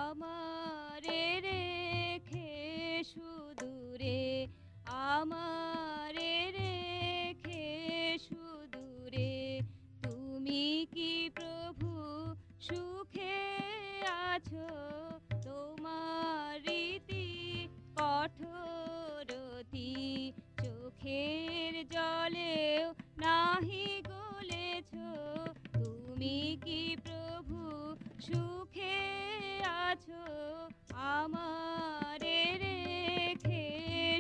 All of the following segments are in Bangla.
আমারে রেখে সুদূরে, আমারে রেখে সুদূরে, তুমি কি প্রভু সুখে আছো? তোমার রীতি কঠোরতি চোখের জলেও নাহি গলেছ। তুমি কি প্রভু সুখে আছো? আমারে রেখে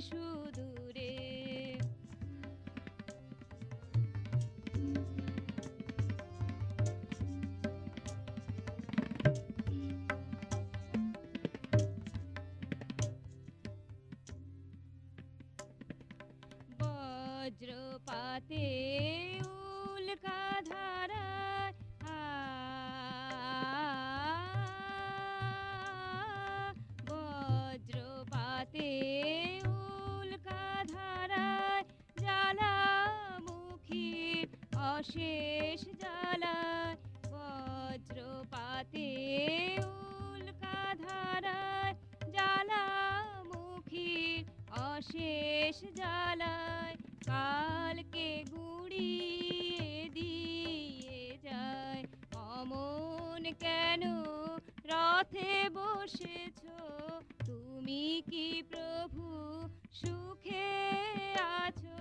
সুদূরে। বজ্রপাতে উল্কা ধারায় বজ্রপাতে উল্কা ধারায় জ্বালামুখীর অশেষ জ্বালায়। বজ্রপাতে উল্কা ধারায় জ্বালামুখীর অশেষ জ্বালায়। কালকে গুড়িয়ে দিয়ে যায়, অমন কেন রথে বসেছ? তুমি কি প্রভু সুখে আছো?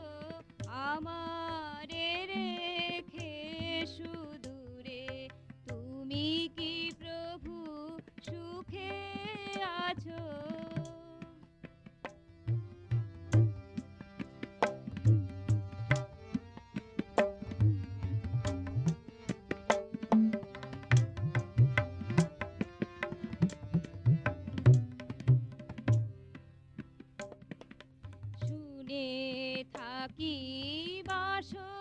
আমারে রেখে সুদূরে, তুমি কি প্রভু সুখে আছো? শুনে থাকি বাসনা